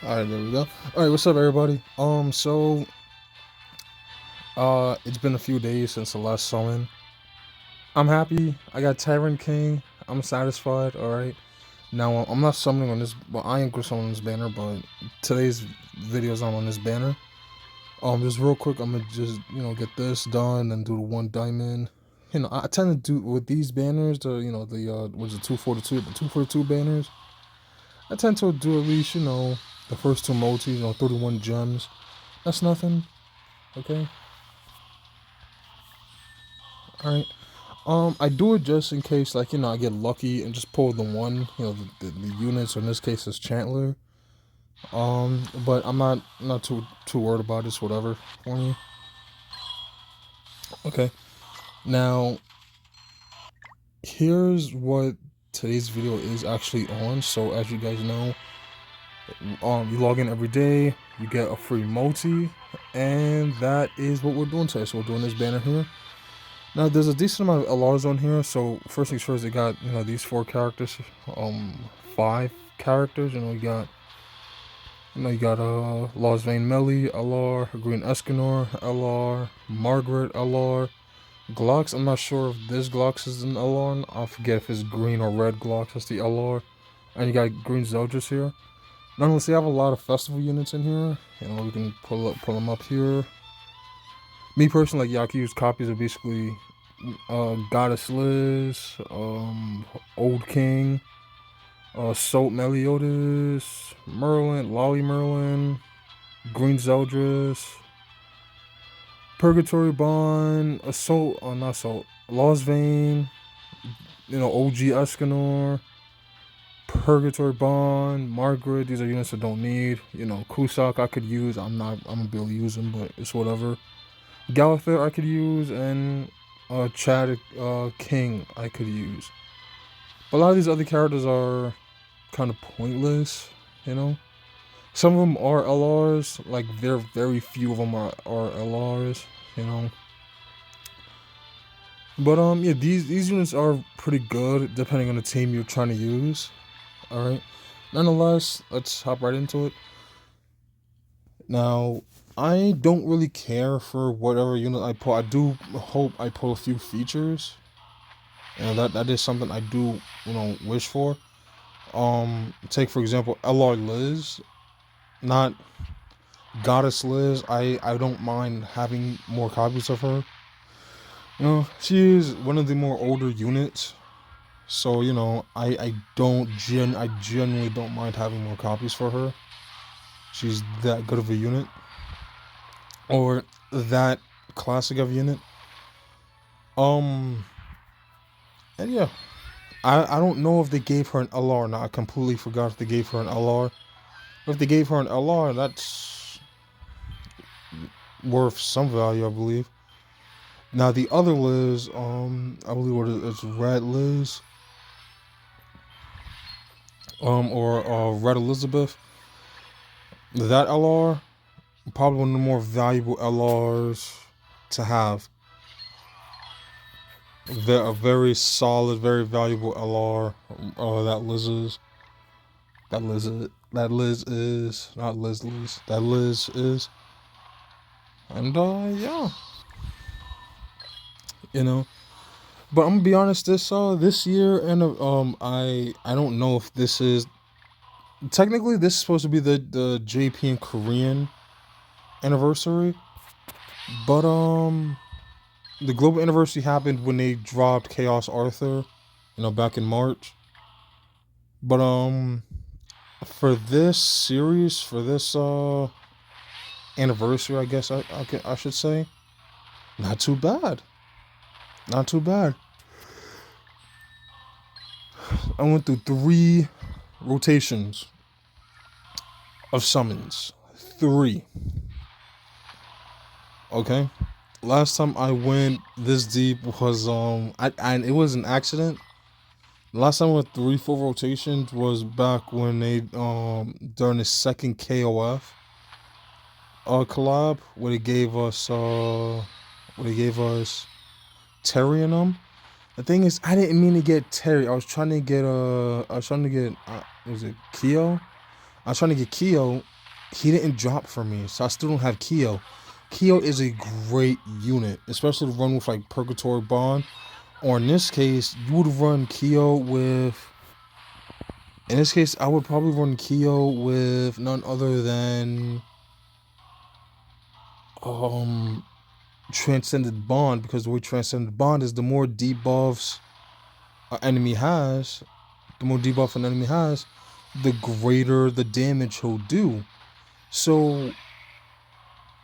All right, there we go. All right, what's up, everybody? It's been a few days since the last summon. I'm happy. I got Tyrant King. I'm satisfied. All right. Now I'm not summoning on this. Well, I ain't gonna summon on this banner, but today's video is not on this banner. Just real quick, I'm gonna just get this done and do the one diamond. I tend to do with these banners. The what's it 242? The 242 banners. I tend to do at least the first two multis. 31 gems. That's nothing. Okay. All right. I do it just in case, like I get lucky and just pull the one, the units. Or in this case, it's Chandler. But I'm not too worried about this. Whatever for me. Okay. Now, here's what today's video is actually on. So as you guys know, you log in every day, you get a free multi, and that is what we're doing today. So we're doing this banner here. Now there's a decent amount of LRs on here. So first things first, they got these four characters, five characters. You got Lost Vein Melly LR, Green Escanor LR, Margaret LR, Glocks. I'm not sure if this Glocks is an LR. I forget if it's green or red Glocks. That's the LR, and you got Green Zeldris here. Nonetheless, they have a lot of festival units in here. We can pull them up here. Me personally, like, yeah, I can use copies of basically Goddess Liz, Old King, Salt Meliodas, Merlin, Lolly Merlin, Green Zeldris, Purgatory Bond, Assault, not Assault, Lost Vein, OG Escanor, Purgatory Bond, Margaret. These are units I don't need. Kusak I could use. I'm gonna be able to use them, but it's whatever. Gallifrey I could use, and Chad King I could use. But a lot of these other characters are kind of pointless, Some of them are LRs, like very few of them are LRs, But yeah, these units are pretty good depending on the team you're trying to use. All right. Nonetheless, let's hop right into it. Now, I don't really care for whatever unit I pull. I do hope I pull a few features. That is something I do, wish for. Take for example LR Liz, not Goddess Liz. I don't mind having more copies of her. She is one of the more older units, so I genuinely don't mind having more copies for her. She's that good of a unit, or that classic of a unit. And yeah, I don't know if they gave her an LR or not. I completely forgot if they gave her an LR. If they gave her an LR, that's worth some value, I believe. Now the other Liz, I believe it's Red Liz, or Red Elizabeth. That LR, probably one of the more valuable LRs to have. A very solid, very valuable LR. That Liz is. That Liz is not Liz. That Liz is. And yeah, you know. But I'm gonna be honest. This year, and I don't know if this is technically this is supposed to be the JP and Korean anniversary, but the global anniversary happened when they dropped Chaos Arthur, back in March. But for this series, for this anniversary, I guess I should say, not too bad. Not too bad. I went through 3 rotations of summons. 3. Okay. Last time I went this deep was it was an accident. Last time I went 3 full rotations was back when they during the second KOF collab where they gave us Terry and them. The thing is, I didn't mean to get Terry. I was trying to get was it Kyo? I was trying to get Kyo. He didn't drop for me, so I still don't have Kyo. Kyo is a great unit, especially to run with like Purgatory Bond. Or in this case, you would run Kyo with. In this case, I would probably run Kyo with none other than Transcended Bond, because the way Transcended Bond is, the more debuffs an enemy has, the greater the damage he'll do. So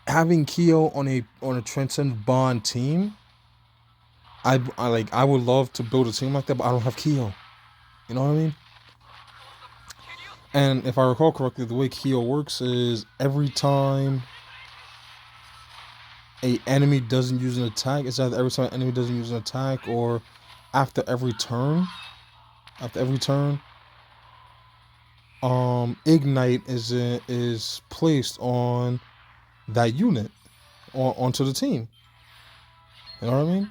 having Kyo on a Transcendent Bond team, I would love to build a team like that, but I don't have Kyo. You know what I mean? And if I recall correctly, the way Kyo works is every time a enemy doesn't use an attack, it's either every time an enemy doesn't use an attack or after every turn. Ignite is placed on that unit, onto the team. You know what I mean?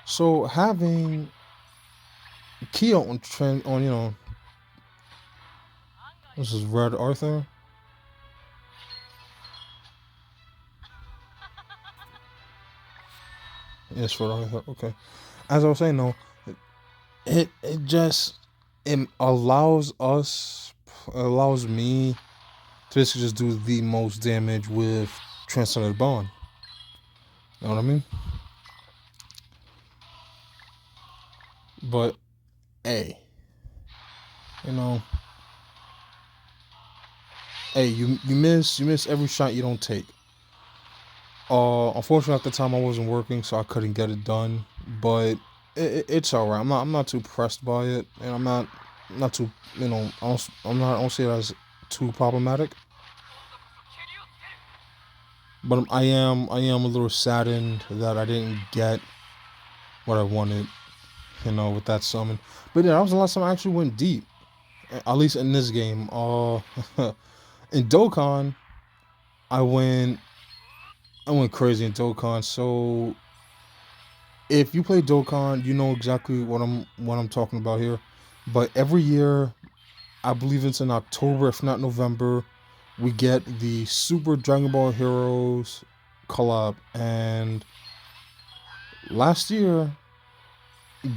So having Kyo on this is Red Arthur. Yes, Red Arthur. Okay. As I was saying, though, it allows me to basically just do the most damage with Transcendent Bond. You know what I mean? But hey, you miss every shot you don't take. Unfortunately at the time I wasn't working, so I couldn't get it done. But it's alright. I'm not too pressed by it, and I'm not too I don't see it as too problematic. But I am a little saddened that I didn't get what I wanted, with that summon. But yeah, that was the last time I actually went deep, at least in this game. In Dokkan, I went crazy in Dokkan. So if you play Dokkan, you know exactly what I'm talking about here. But every year, I believe it's in October, if not November, we get the Super Dragon Ball Heroes collab. And last year,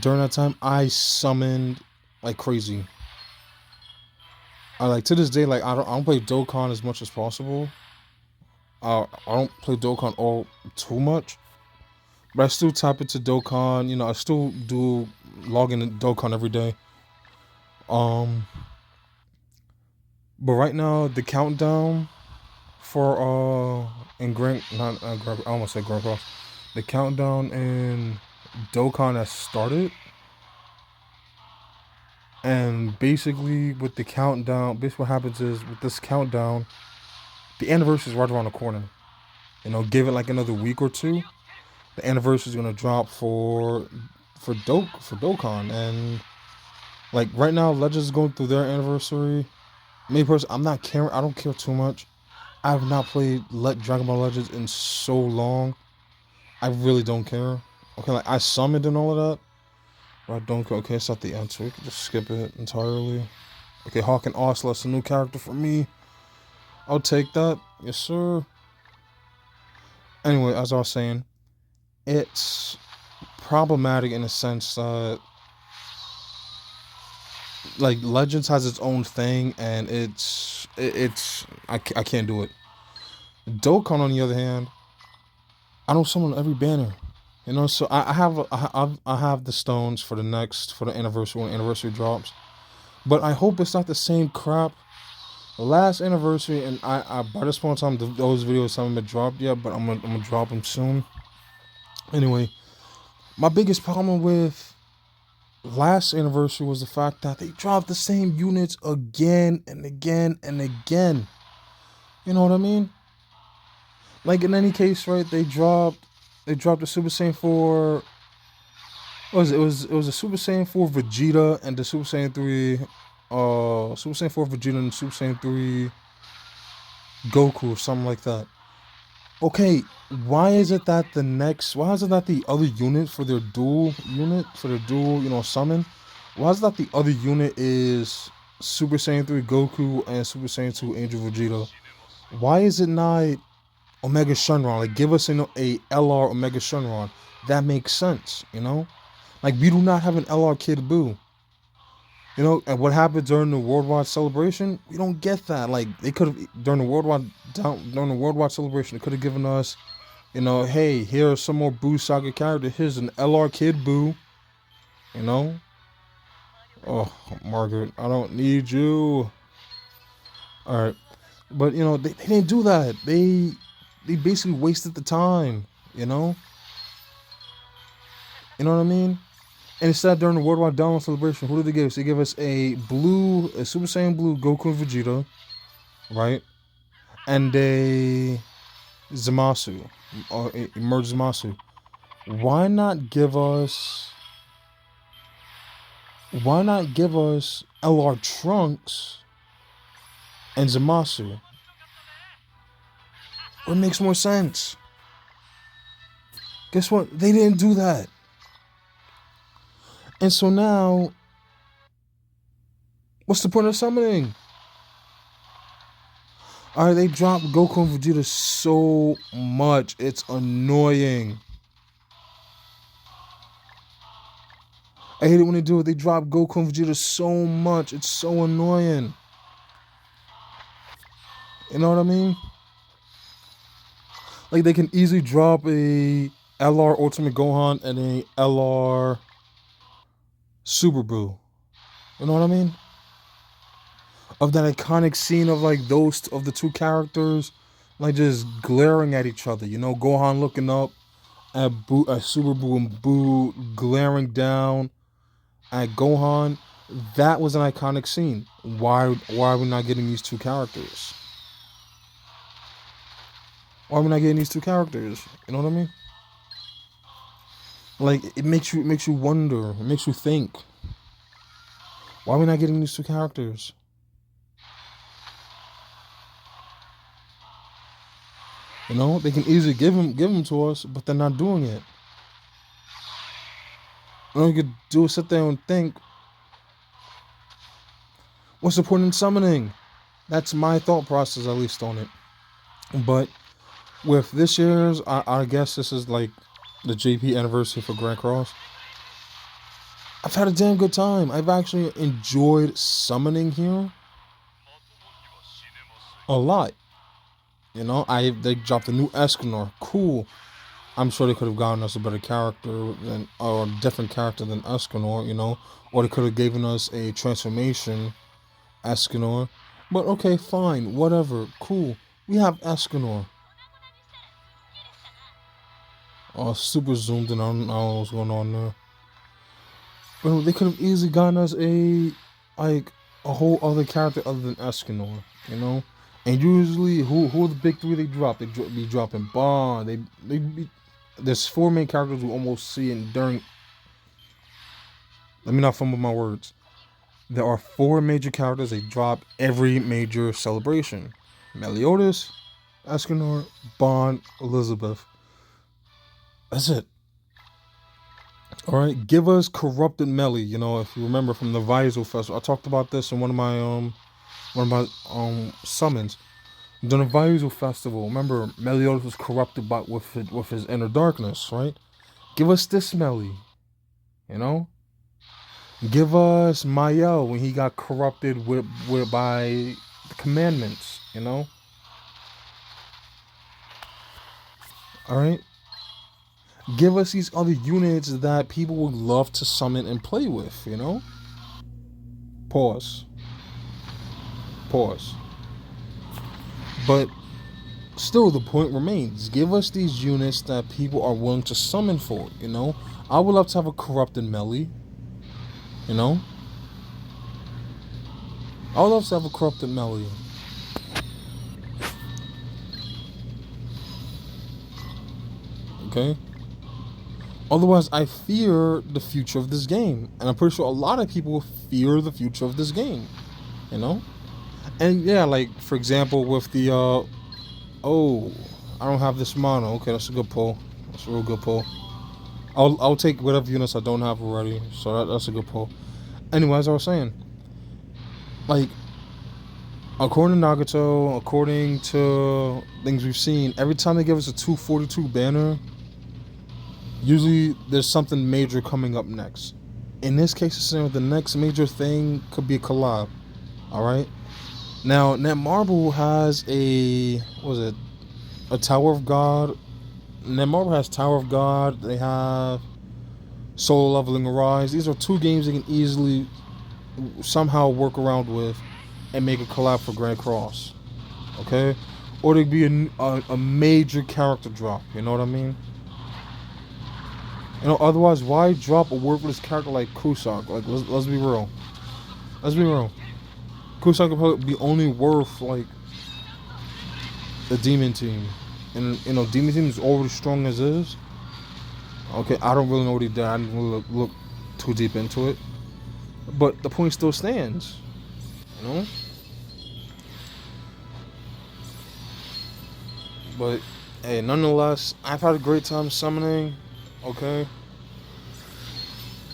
during that time, I summoned like crazy. To this day, I don't play Dokkan as much as possible. I don't play Dokkan all too much, but I still tap into Dokkan. I still do log in Dokkan every day. But right now the countdown for in Grand not Grand, I almost said Grand Cross. The countdown in Dokkan has started, and basically with the countdown, what happens is with this countdown, the anniversary is right around the corner. Give it like another week or two. The anniversary is gonna drop for Dokkan, and like right now, Legends is going through their anniversary. Me personally, I'm not caring. I don't care too much. I have not played Dragon Ball Legends in so long. I really don't care. Okay, I summoned and all of that, but I don't care. Okay, it's not the answer. We can just skip it entirely. Okay, Hawk and Ocelot's a new character for me. I'll take that. Yes, sir. Anyway, as I was saying, it's problematic in the sense that Legends has its own thing, and I can't do it. Dokkan, on the other hand, I don't summon every banner, so I have the stones for the anniversary when anniversary drops, but I hope it's not the same crap. The last anniversary, and I by this point in time, those videos haven't been dropped yet, but I'm gonna drop them soon. Anyway, my biggest problem with last anniversary was the fact that they dropped the same units again and again and again. You know what I mean? In any case, right? They dropped the Super Saiyan 4. What was it? It was a Super Saiyan 4 Vegeta and the Super Saiyan 3. Super Saiyan 4 Vegeta and Super Saiyan 3 Goku or something like that. Okay, why is it that the other unit for their dual summon, why is it that the other unit is Super Saiyan 3 Goku and Super Saiyan 2 Angel Vegeta. Why is it not Omega Shenron? Like, give us a LR Omega Shenron. That makes sense, you know? Like, we do not have an LR Kid Buu. You know, and what happened during the Worldwide Celebration? We don't get that. Like, they could have, during the Worldwide Celebration, they could have given us, you know, hey, here's some more Buu Saga character. Here's an LR Kid Buu, you know? Oh, Margaret, I don't need you. Alright. But, you know, they didn't do that. They basically wasted the time, you know? You know what I mean? And instead, during the Worldwide Download Celebration, who did they give us? They gave us a Super Saiyan Blue Goku and Vegeta, right? And a Zamasu, or a Emerged Zamasu. Why not give us LR Trunks and Zamasu? It makes more sense. Guess what? They didn't do that. And so now, what's the point of summoning? Alright, they dropped Goku and Vegeta so much. It's annoying. I hate it when they do it. They drop Goku and Vegeta so much. It's so annoying. You know what I mean? Like, they can easily drop a LR Ultimate Gohan and a LR Super Buu. You know what I mean? Of that iconic scene of like those of the two characters, like just glaring at each other. You know, Gohan looking up at Super Buu and Buu glaring down at Gohan. That was an iconic scene. Why are we not getting these two characters? Why are we not getting these two characters? You know what I mean? Like, it makes you wonder. It makes you think. Why are we not getting these two characters? You know, they can easily give them to us, but they're not doing it. All you could do is sit there and think, what's the point in summoning? That's my thought process, at least, on it. But with this year's, I guess this is like the JP anniversary for Grand Cross. I've had a damn good time. I've actually enjoyed summoning here a lot. You know, they dropped a new Escanor. Cool. I'm sure they could have gotten us a better character or a different character than Escanor, you know, or they could have given us a transformation Escanor. But okay, fine, whatever, cool. We have Escanor. Oh, super zoomed in. I don't know what's going on there. But they could have easily gotten us a whole other character other than Escanor, you know. And usually, who are the big three they drop? They be dropping Bond. There's four main characters we almost see in during. Let me not fumble my words. There are four major characters they drop every major celebration: Meliodas, Escanor, Bond, Elizabeth. That's it. All right, give us Corrupted Melly. You know, if you remember from the Vaizo Festival, I talked about this in one of my summons. During the Vaizo Festival, remember Meliodas was corrupted with his inner darkness, right? Give us this Melly, you know. Give us Mael when he got corrupted by the commandments, you know. All right. Give us these other units that people would love to summon and play with, you know. Pause. But still, the point remains. Give us these units that people are willing to summon for, you know. I would love to have a Corrupted Melly, you know. I would love to have a Corrupted Melly. Okay. Otherwise, I fear the future of this game. And I'm pretty sure a lot of people fear the future of this game, you know. And yeah, like, for example, with the, oh, I don't have this mono. Okay, that's a good pull. That's a real good pull. I'll take whatever units I don't have already. So that's a good pull. Anyway, as I was saying, like according to Nagato, according to things we've seen, every time they give us a 242 banner, usually there's something major coming up next. In this case, it's saying the next major thing could be a collab. All right. Now, Netmarble has a what was it? A Tower of God. Netmarble has Tower of God. They have Solo Leveling Arise. These are two games they can easily somehow work around with and make a collab for Grand Cross. Okay, or there'd be a major character drop. You know what I mean? You know, otherwise, why drop a worthless character like Kusak? Like, let's be real. Let's be real. Kusak could probably be only worth like the Demon Team, and you know, Demon Team is already strong as is. Okay, I don't really know what he did. I didn't really look too deep into it, but the point still stands. You know. But hey, nonetheless, I've had a great time summoning. Okay.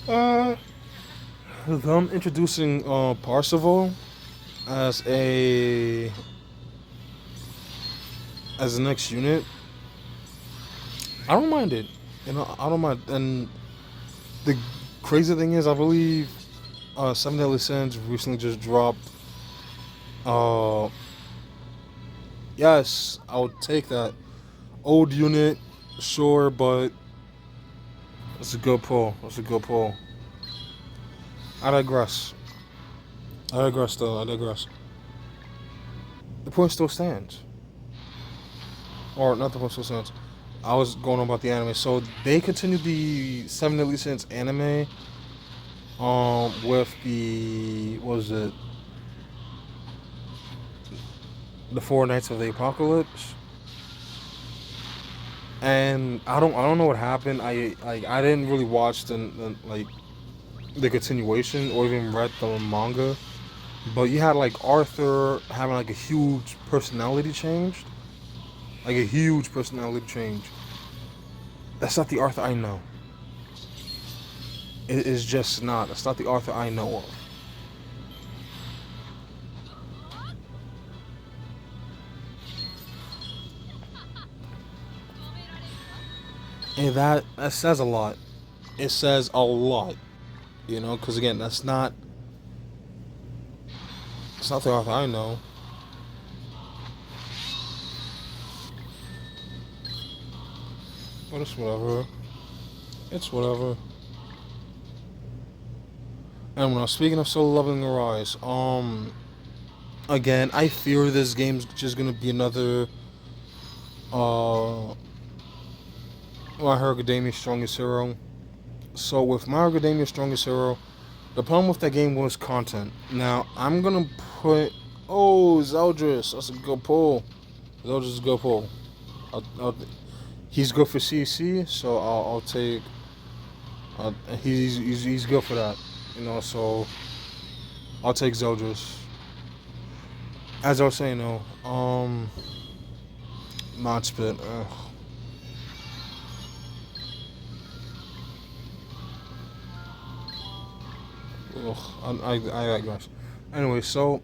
Uh, them introducing Parsival as a as the next unit, I don't mind it. You know, I don't mind. And the crazy thing is, I believe Seven Deadly Sins recently just dropped. Uh, yes, I would take that old unit, sure, but it's a good pull. It's a good pull. I digress. I digress, though. I digress. The point still stands. Or not the point still stands. I was going on about the anime. So they continued the Seven Deadly Sins anime with the what was it? The Four Knights of the Apocalypse. And I don't know what happened. I didn't really watch the continuation or even read the manga. But you had like Arthur having like a huge personality change. Like a huge personality change. That's not the Arthur I know. It is just not. That's not the Arthur I know of. And that says a lot. It says a lot. You know, because again, that's not. It's not the Arthur I know. But it's whatever. It's whatever. And when I was speaking of Solo Leveling Arise, again, I fear this game's just gonna be another My Hero Academia Strongest Hero. So with My Hero Academia Strongest Hero, the problem with that game was content. Now I'm gonna put Zeldris. That's a good pull. Zeldris is a good pull. He's good for CC, so I'll take. He's good for that, you know. So I'll take Zeldris. As I was saying though, Mod Spit. I digress. Anyway, so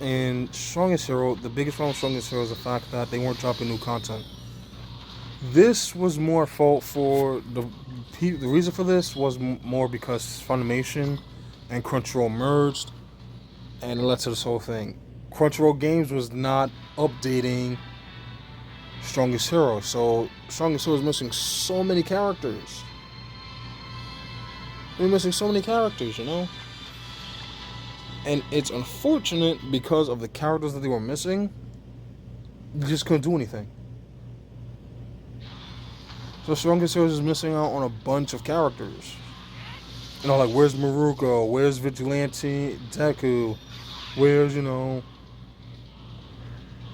in Strongest Hero, the biggest problem with Strongest Hero is the fact that they weren't dropping new content. This was more fault for the reason for this was more because Funimation and Crunchyroll merged, and it led to this whole thing. Crunchyroll Games was not updating Strongest Hero, so Strongest Hero is missing so many characters. We're missing so many characters, you know? And it's unfortunate because of the characters that they were missing, they just couldn't do anything. So Strongest Heroes is missing out on a bunch of characters. You know, like where's Maruko? Where's Vigilante Deku? Where's, you know,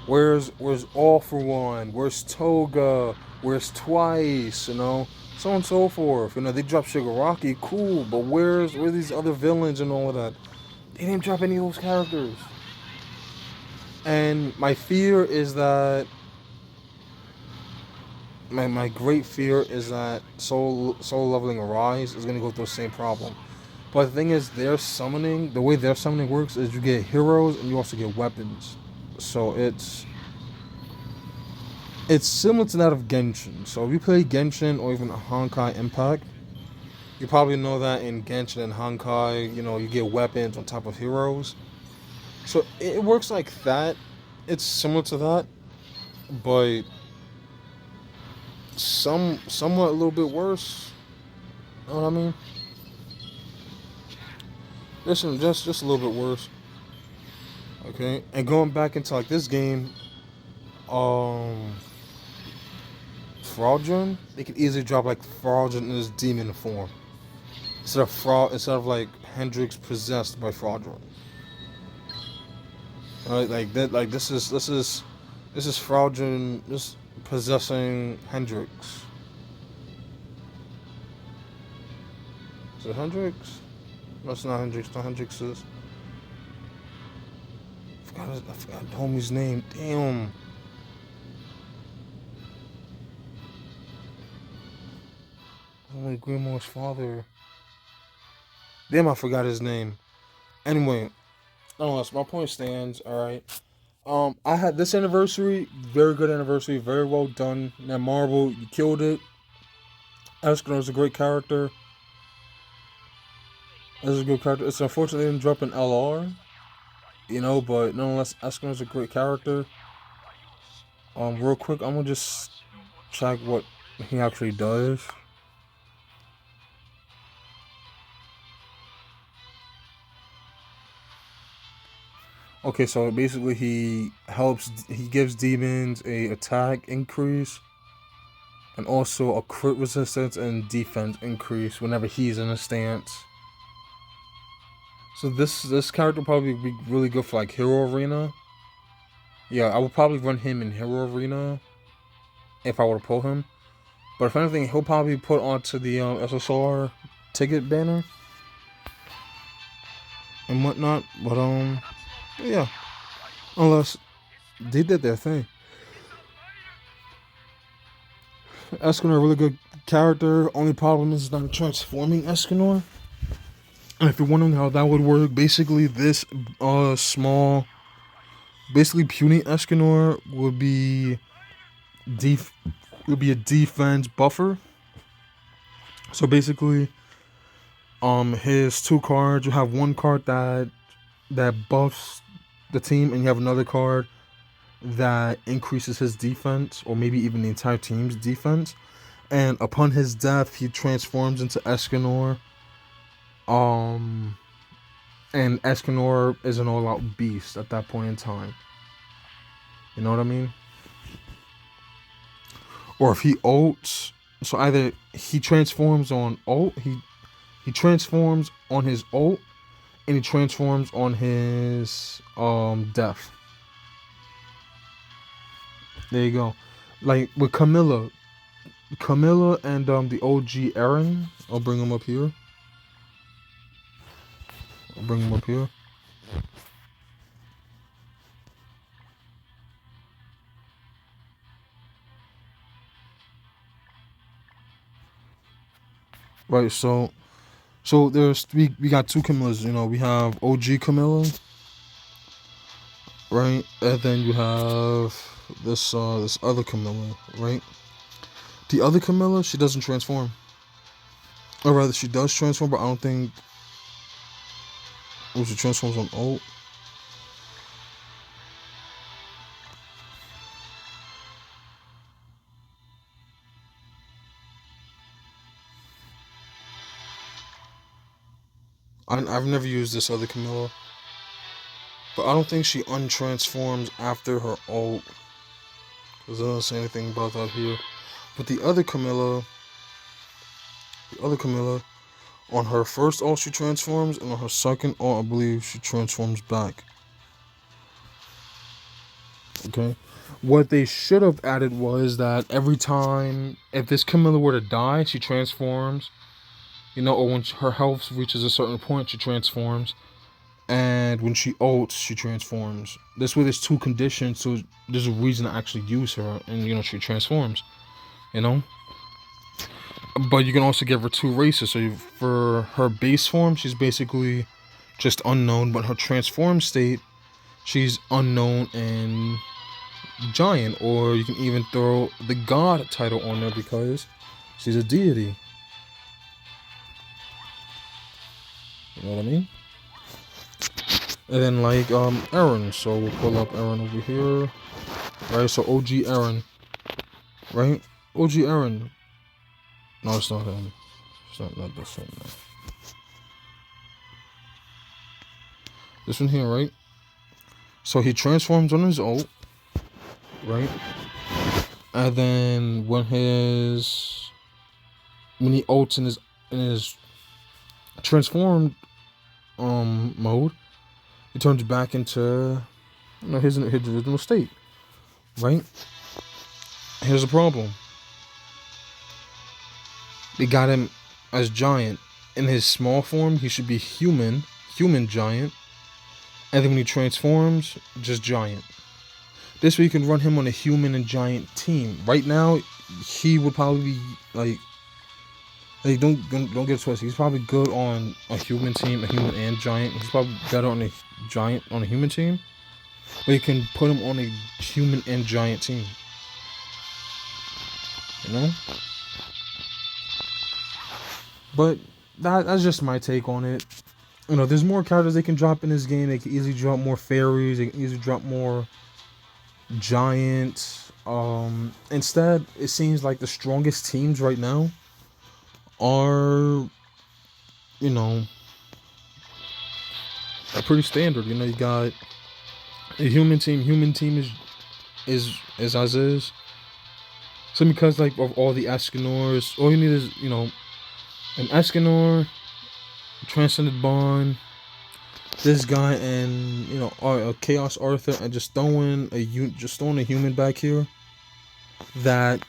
where's All For One? Where's Toga? Where's Twice? You know? So on and so forth. You know, they dropped Shigaraki, cool, but where's these other villains and all of that? They didn't drop any of those characters. And my fear is that my great fear is that Soul Leveling Arise is gonna go through the same problem. But the thing is, their summoning, the way their summoning works is you get heroes and you also get weapons. So it's similar to that of Genshin. So if you play Genshin or even Honkai Impact, you probably know that in Genshin and Honkai, you get weapons on top of heroes. So it works like that. It's similar to that, but somewhat a little bit worse. You know what I mean? Just a little bit worse. Okay, and going back into like this game, um, Fraudulent, they could easily drop like Fraudulent in his demon form instead of like Hendrix possessed by Fraudulent. Right, like that, like this is Fraudulent just possessing Hendrix. Is it Hendrix? No, it's not Hendrix. No, Hendrix is. I forgot the homie's name. Damn. Only Grimoire's father. Damn, I forgot his name. Anyway, nonetheless, my point stands. All right. I had this anniversary, very good anniversary, very well done. Now Marvel, you killed it. Escanor's a great character. This is a good character. It's unfortunate they didn't drop an LR, but nonetheless, Escanor's a great character. Real quick, I'm gonna just check what he actually does. Okay, so basically he gives demons a attack increase and also a crit resistance and defense increase whenever he's in a stance. So this character will probably be really good for like Hero Arena. Yeah, I would probably run him in Hero Arena if I were to pull him. But if anything, he'll probably put onto the SSR ticket banner and whatnot. But yeah, unless they did their thing. Escanor, a really good character. Only problem is not transforming Escanor. And if you're wondering how that would work, basically this small, basically puny Escanor would be a defense buffer. So basically, his two cards, you have one card that buffs the team, and you have another card that increases his defense, or maybe even the entire team's defense. And upon his death, he transforms into Escanor. And Escanor is an all-out beast at that point in time. You know what I mean? Or if he ults, so either he transforms on ult, he transforms on his ult, and he transforms on his death. There you go. Like with Camilla and the OG Eren. I'll bring him up here. Right, so we got two Camillas, we have OG Camilla, right? And then you have this other Camilla, right? The other Camilla, she doesn't transform. Or rather, she does transform, but I don't think she transforms on ult. I've never used this other Camilla, but I don't think she untransforms after her ult, because I don't say anything about that here. But the other Camilla, on her first ult she transforms, and on her second ult I believe she transforms back. Okay, what they should have added was that every time, if this Camilla were to die, she transforms. Or when her health reaches a certain point, she transforms. And when she ults, she transforms. This way there's two conditions, so there's a reason to actually use her. And, she transforms. But you can also give her 2 races. So for her base form, she's basically just unknown. But her transformed state, she's unknown and giant. Or you can even throw the god title on there because she's a deity. You know what I mean? And then like Eren. So we'll pull up Eren over here. Right, so OG Eren. Right? OG Eren. No, it's not him. It's not this one. No. This one here, right? So he transforms on his ult, right? And then when he ults in his transformed mode, he turns back into his original state, right? Here's the problem. They got him as giant. In his small form, he should be human giant. And then when he transforms, just giant. This way you can run him on a human and giant team. Right now, he would probably be like don't get it twisted. He's probably good on a human team, a human and giant. He's probably better on a giant on a human team. But you can put him on a human and giant team. You know? But that's just my take on it. You know, there's more characters they can drop in this game. They can easily drop more fairies. They can easily drop more giants. Instead, it seems like the strongest teams right now are, you know, are pretty standard. You know, you got a human team. Human team is as is. So because like of all the Escanors, all you need is, you know, an Escanor, Transcended Bond, this guy, and you know, a Chaos Arthur, and just throwing a human back here that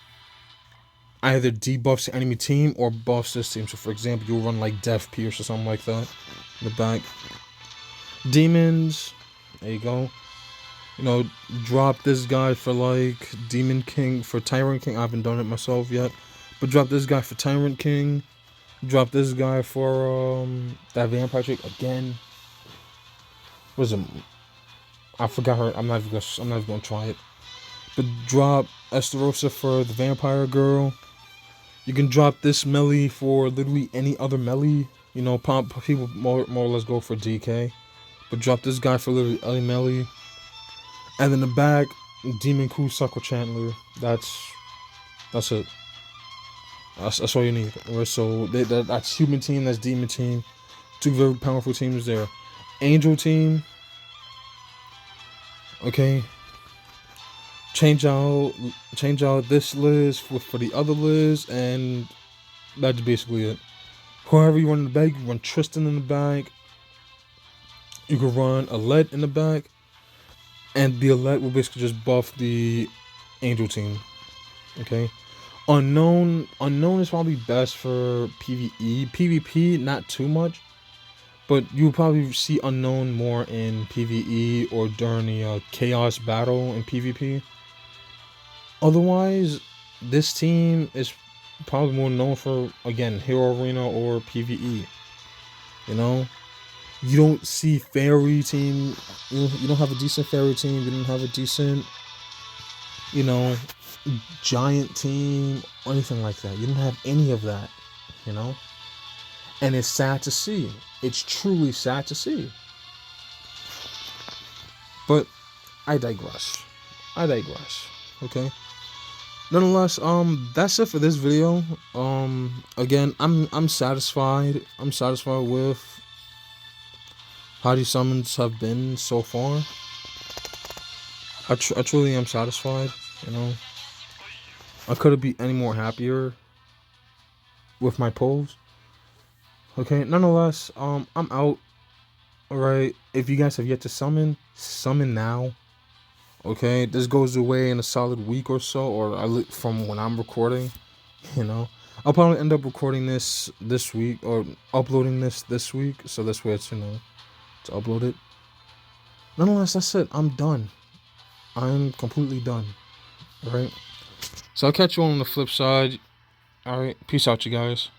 either debuffs the enemy team or buffs this team. So for example, you'll run like Death Pierce or something like that in the back. Demons, there you go. You know, drop this guy for like Demon King, for Tyrant King. I haven't done it myself yet, but drop this guy for Tyrant King. Drop this guy for that vampire trick again. What is it? I forgot her. I'm not even gonna try it. But drop Estarossa for the vampire girl. You can drop this melee for literally any other melee. You know, people more or less go for DK. But drop this guy for literally any melee. And then the back, Demon Kusaka Chandler. That's it. That's all you need. So that's human team, that's demon team. 2 very powerful teams there. Angel team. Okay. Change out this Liz for the other Liz, and that's basically it. Whoever you run in the back, you can run Tristan in the back. You can run Alette in the back. And the Alette will basically just buff the Angel team. Okay. Unknown is probably best for PvE. PvP, not too much. But you'll probably see Unknown more in PvE or during the Chaos battle in PvP. Otherwise, this team is probably more known for, again, Hero Arena or PvE. You know? You don't see Fairy team. You don't have a decent Fairy team. You don't have a decent, you know, giant team or anything like that. You don't have any of that, you know? And it's sad to see. It's truly sad to see. But I digress. Okay? Nonetheless, that's it for this video. Again, I'm satisfied. I'm satisfied with how these summons have been so far. I truly am satisfied, you know. I couldn't be any more happier with my pulls. Okay, nonetheless, I'm out. Alright, if you guys have yet to summon now. Okay, this goes away in a solid week or so, or from when I'm recording, you know. I'll probably end up recording this week, or uploading this week, so this way it's, you know, to upload it. Nonetheless, that's it. I'm done. I'm completely done. Alright? So I'll catch you on the flip side. All right, peace out, you guys.